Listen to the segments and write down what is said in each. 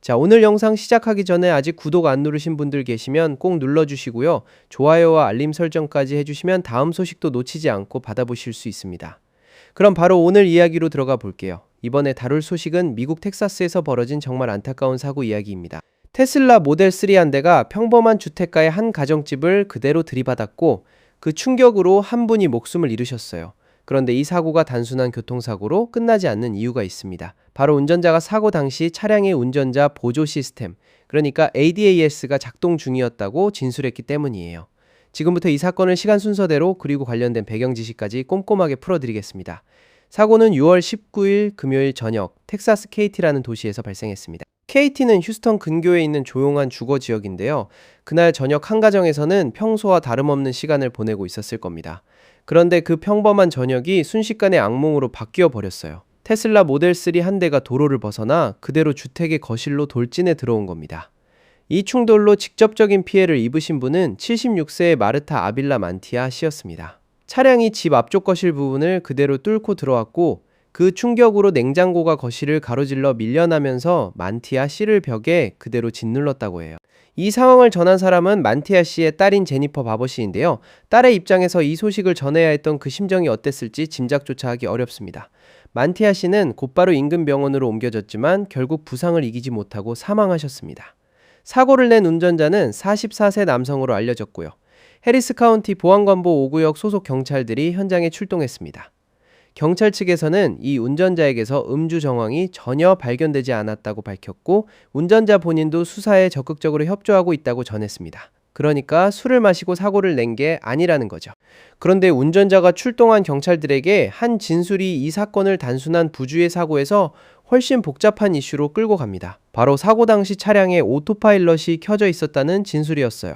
자, 오늘 영상 시작하기 전에 아직 구독 안 누르신 분들 계시면 꼭 눌러주시고요. 좋아요와 알림 설정까지 해주시면 다음 소식도 놓치지 않고 받아보실 수 있습니다. 그럼 바로 오늘 이야기로 들어가 볼게요. 이번에 다룰 소식은 미국 텍사스에서 벌어진 정말 안타까운 사고 이야기입니다. 테슬라 모델 3 한 대가 평범한 주택가의 한 가정집을 그대로 들이받았고 그 충격으로 한 분이 목숨을 잃으셨어요. 그런데 이 사고가 단순한 교통사고로 끝나지 않는 이유가 있습니다. 바로 운전자가 사고 당시 차량의 운전자 보조 시스템, 그러니까 ADAS가 작동 중이었다고 진술했기 때문이에요. 지금부터 이 사건을 시간 순서대로 그리고 관련된 배경 지식까지 꼼꼼하게 풀어드리겠습니다. 사고는 6월 19일 금요일 저녁 텍사스 KT라는 도시에서 발생했습니다. KT는 휴스턴 근교에 있는 조용한 주거 지역인데요. 그날 저녁 한 가정에서는 평소와 다름없는 시간을 보내고 있었을 겁니다. 그런데 그 평범한 저녁이 순식간에 악몽으로 바뀌어 버렸어요. 테슬라 모델 3 한 대가 도로를 벗어나 그대로 주택의 거실로 돌진해 들어온 겁니다. 이 충돌로 직접적인 피해를 입으신 분은 76세의 마르타 아빌라 만티아 씨였습니다. 차량이 집 앞쪽 거실 부분을 그대로 뚫고 들어왔고 그 충격으로 냉장고가 거실을 가로질러 밀려나면서 만티아 씨를 벽에 그대로 짓눌렀다고 해요. 이 상황을 전한 사람은 만티아 씨의 딸인 제니퍼 바버 씨인데요. 딸의 입장에서 이 소식을 전해야 했던 그 심정이 어땠을지 짐작조차 하기 어렵습니다. 만티아 씨는 곧바로 인근 병원으로 옮겨졌지만 결국 부상을 이기지 못하고 사망하셨습니다. 사고를 낸 운전자는 44세 남성으로 알려졌고요. 해리스 카운티 보안관보 5구역 소속 경찰들이 현장에 출동했습니다. 경찰 측에서는 이 운전자에게서 음주 정황이 전혀 발견되지 않았다고 밝혔고 운전자 본인도 수사에 적극적으로 협조하고 있다고 전했습니다. 그러니까 술을 마시고 사고를 낸 게 아니라는 거죠. 그런데 운전자가 출동한 경찰들에게 한 진술이 이 사건을 단순한 부주의 사고에서 훨씬 복잡한 이슈로 끌고 갑니다. 바로 사고 당시 차량에 오토파일럿이 켜져 있었다는 진술이었어요.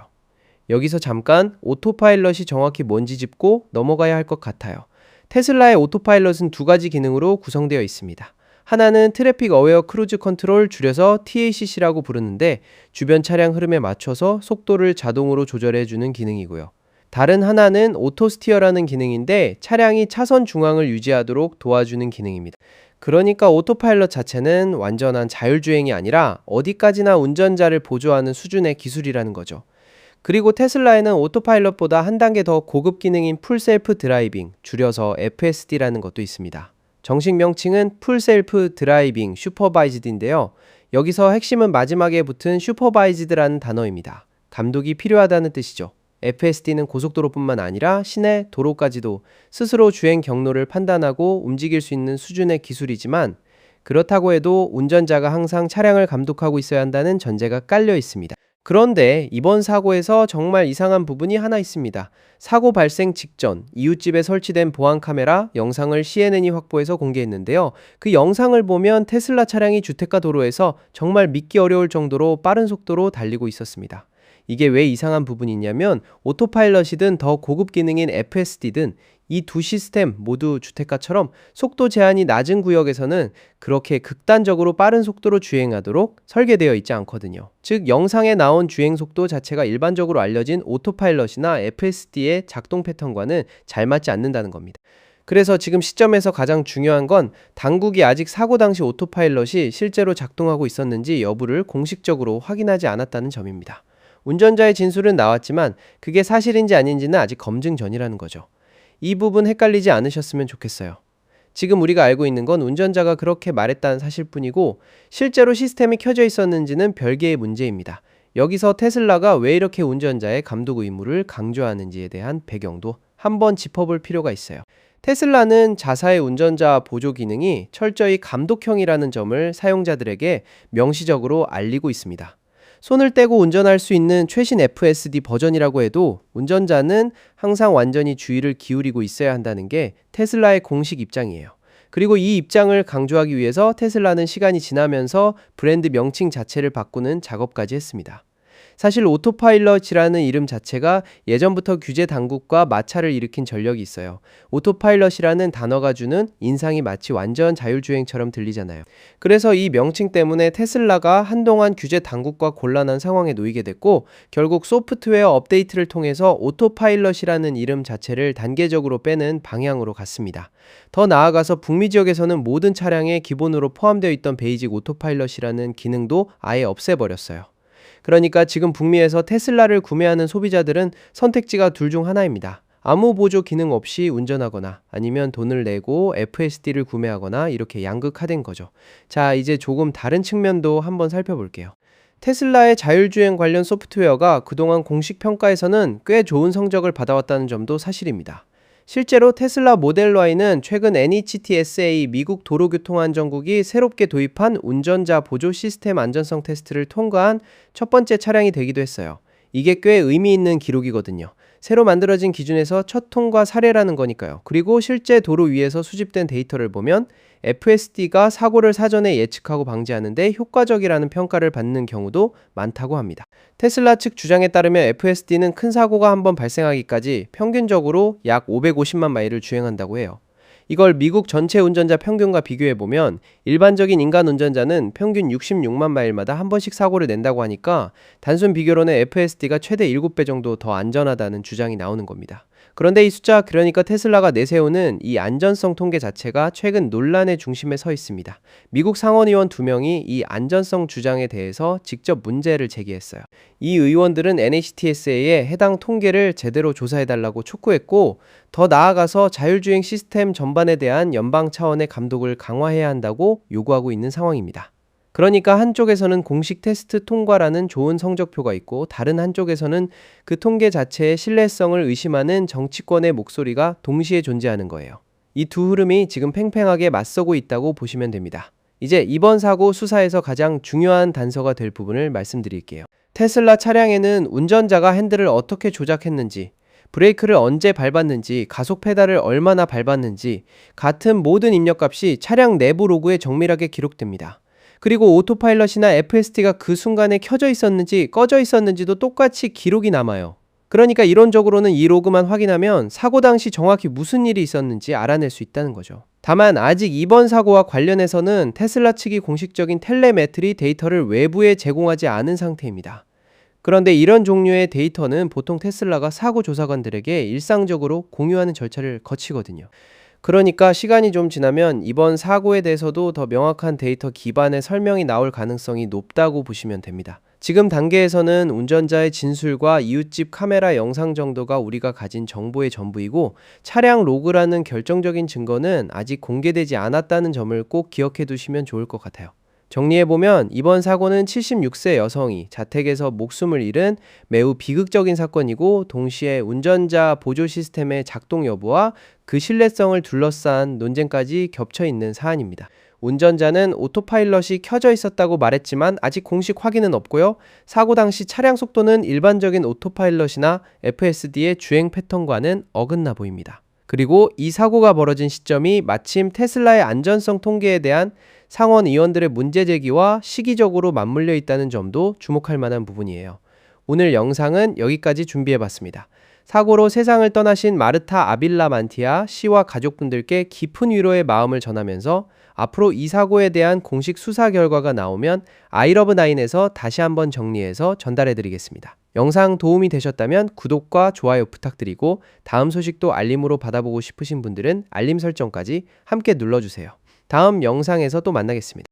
여기서 잠깐 오토파일럿이 정확히 뭔지 짚고 넘어가야 할 것 같아요. 테슬라의 오토파일럿은 두 가지 기능으로 구성되어 있습니다. 하나는 트래픽 어웨어 크루즈 컨트롤, 줄여서 TACC라고 부르는데 주변 차량 흐름에 맞춰서 속도를 자동으로 조절해주는 기능이고요. 다른 하나는 오토 스티어라는 기능인데 차량이 차선 중앙을 유지하도록 도와주는 기능입니다. 그러니까 오토파일럿 자체는 완전한 자율주행이 아니라 어디까지나 운전자를 보조하는 수준의 기술이라는 거죠. 그리고 테슬라에는 오토파일럿보다 한 단계 더 고급 기능인 풀셀프 드라이빙, 줄여서 FSD라는 것도 있습니다. 정식 명칭은 풀셀프 드라이빙 슈퍼바이즈드인데요. 여기서 핵심은 마지막에 붙은 슈퍼바이즈드라는 단어입니다. 감독이 필요하다는 뜻이죠. FSD는 고속도로뿐만 아니라 시내, 도로까지도 스스로 주행 경로를 판단하고 움직일 수 있는 수준의 기술이지만 그렇다고 해도 운전자가 항상 차량을 감독하고 있어야 한다는 전제가 깔려 있습니다. 그런데 이번 사고에서 정말 이상한 부분이 하나 있습니다. 사고 발생 직전 이웃집에 설치된 보안 카메라 영상을 CNN이 확보해서 공개했는데요. 그 영상을 보면 테슬라 차량이 주택가 도로에서 정말 믿기 어려울 정도로 빠른 속도로 달리고 있었습니다. 이게 왜 이상한 부분이냐면 오토파일럿이든 더 고급 기능인 FSD든 이 두 시스템 모두 주택가처럼 속도 제한이 낮은 구역에서는 그렇게 극단적으로 빠른 속도로 주행하도록 설계되어 있지 않거든요. 즉 영상에 나온 주행 속도 자체가 일반적으로 알려진 오토파일럿이나 FSD의 작동 패턴과는 잘 맞지 않는다는 겁니다. 그래서 지금 시점에서 가장 중요한 건 당국이 아직 사고 당시 오토파일럿이 실제로 작동하고 있었는지 여부를 공식적으로 확인하지 않았다는 점입니다. 운전자의 진술은 나왔지만 그게 사실인지 아닌지는 아직 검증 전이라는 거죠. 이 부분 헷갈리지 않으셨으면 좋겠어요. 지금 우리가 알고 있는 건 운전자가 그렇게 말했다는 사실뿐이고 실제로 시스템이 켜져 있었는지는 별개의 문제입니다. 여기서 테슬라가 왜 이렇게 운전자의 감독 의무를 강조하는지에 대한 배경도 한번 짚어볼 필요가 있어요. 테슬라는 자사의 운전자 보조 기능이 철저히 감독형이라는 점을 사용자들에게 명시적으로 알리고 있습니다. 손을 떼고 운전할 수 있는 최신 FSD 버전이라고 해도 운전자는 항상 완전히 주의를 기울이고 있어야 한다는 게 테슬라의 공식 입장이에요. 그리고 이 입장을 강조하기 위해서 테슬라는 시간이 지나면서 브랜드 명칭 자체를 바꾸는 작업까지 했습니다. 사실 오토파일럿이라는 이름 자체가 예전부터 규제 당국과 마찰을 일으킨 전력이 있어요. 오토파일럿이라는 단어가 주는 인상이 마치 완전 자율주행처럼 들리잖아요. 그래서 이 명칭 때문에 테슬라가 한동안 규제 당국과 곤란한 상황에 놓이게 됐고, 결국 소프트웨어 업데이트를 통해서 오토파일럿이라는 이름 자체를 단계적으로 빼는 방향으로 갔습니다. 더 나아가서 북미 지역에서는 모든 차량에 기본으로 포함되어 있던 베이직 오토파일럿이라는 기능도 아예 없애버렸어요. 그러니까 지금 북미에서 테슬라를 구매하는 소비자들은 선택지가 둘 중 하나입니다. 아무 보조 기능 없이 운전하거나 아니면 돈을 내고 FSD를 구매하거나 이렇게 양극화된 거죠. 자, 이제 조금 다른 측면도 한번 살펴볼게요. 테슬라의 자율주행 관련 소프트웨어가 그동안 공식 평가에서는 꽤 좋은 성적을 받아왔다는 점도 사실입니다. 실제로 테슬라 모델 Y는 최근 NHTSA 미국 도로교통안전국이 새롭게 도입한 운전자 보조 시스템 안전성 테스트를 통과한 첫 번째 차량이 되기도 했어요. 이게 꽤 의미 있는 기록이거든요. 새로 만들어진 기준에서 첫 통과 사례라는 거니까요. 그리고 실제 도로 위에서 수집된 데이터를 보면 FSD가 사고를 사전에 예측하고 방지하는데 효과적이라는 평가를 받는 경우도 많다고 합니다. 테슬라 측 주장에 따르면 FSD는 큰 사고가 한번 발생하기까지 평균적으로 약 550만 마일을 주행한다고 해요. 이걸 미국 전체 운전자 평균과 비교해보면 일반적인 인간 운전자는 평균 66만 마일마다 한 번씩 사고를 낸다고 하니까 단순 비교로는 FSD가 최대 7배 정도 더 안전하다는 주장이 나오는 겁니다. 그런데 이 숫자, 그러니까 테슬라가 내세우는 이 안전성 통계 자체가 최근 논란의 중심에 서 있습니다. 미국 상원의원 2명이 이 안전성 주장에 대해서 직접 문제를 제기했어요. 이 의원들은 NHTSA에 해당 통계를 제대로 조사해달라고 촉구했고, 더 나아가서 자율주행 시스템 전반에 대한 연방 차원의 감독을 강화해야 한다고 요구하고 있는 상황입니다. 그러니까 한쪽에서는 공식 테스트 통과라는 좋은 성적표가 있고, 다른 한쪽에서는 그 통계 자체의 신뢰성을 의심하는 정치권의 목소리가 동시에 존재하는 거예요. 이 두 흐름이 지금 팽팽하게 맞서고 있다고 보시면 됩니다. 이제 이번 사고 수사에서 가장 중요한 단서가 될 부분을 말씀드릴게요. 테슬라 차량에는 운전자가 핸들을 어떻게 조작했는지, 브레이크를 언제 밟았는지, 가속 페달을 얼마나 밟았는지 같은 모든 입력값이 차량 내부 로그에 정밀하게 기록됩니다. 그리고 오토파일럿이나 FSD가 그 순간에 켜져 있었는지 꺼져 있었는지도 똑같이 기록이 남아요. 그러니까 이론적으로는 이 로그만 확인하면 사고 당시 정확히 무슨 일이 있었는지 알아낼 수 있다는 거죠. 다만 아직 이번 사고와 관련해서는 테슬라 측이 공식적인 텔레메트리 데이터를 외부에 제공하지 않은 상태입니다. 그런데 이런 종류의 데이터는 보통 테슬라가 사고 조사관들에게 일상적으로 공유하는 절차를 거치거든요. 그러니까 시간이 좀 지나면 이번 사고에 대해서도 더 명확한 데이터 기반의 설명이 나올 가능성이 높다고 보시면 됩니다. 지금 단계에서는 운전자의 진술과 이웃집 카메라 영상 정도가 우리가 가진 정보의 전부이고, 차량 로그라는 결정적인 증거는 아직 공개되지 않았다는 점을 꼭 기억해 두시면 좋을 것 같아요. 정리해보면 이번 사고는 76세 여성이 자택에서 목숨을 잃은 매우 비극적인 사건이고, 동시에 운전자 보조 시스템의 작동 여부와 그 신뢰성을 둘러싼 논쟁까지 겹쳐있는 사안입니다. 운전자는 오토파일럿이 켜져 있었다고 말했지만 아직 공식 확인은 없고요. 사고 당시 차량 속도는 일반적인 오토파일럿이나 FSD의 주행 패턴과는 어긋나 보입니다. 그리고 이 사고가 벌어진 시점이 마침 테슬라의 안전성 통계에 대한 상원 의원들의 문제 제기와 시기적으로 맞물려 있다는 점도 주목할 만한 부분이에요. 오늘 영상은 여기까지 준비해봤습니다. 사고로 세상을 떠나신 마르타 아빌라만티아 씨와 가족분들께 깊은 위로의 마음을 전하면서 앞으로 이 사고에 대한 공식 수사 결과가 나오면 아이러브9에서 다시 한번 정리해서 전달해드리겠습니다. 영상 도움이 되셨다면 구독과 좋아요 부탁드리고, 다음 소식도 알림으로 받아보고 싶으신 분들은 알림 설정까지 함께 눌러주세요. 다음 영상에서 또 만나겠습니다.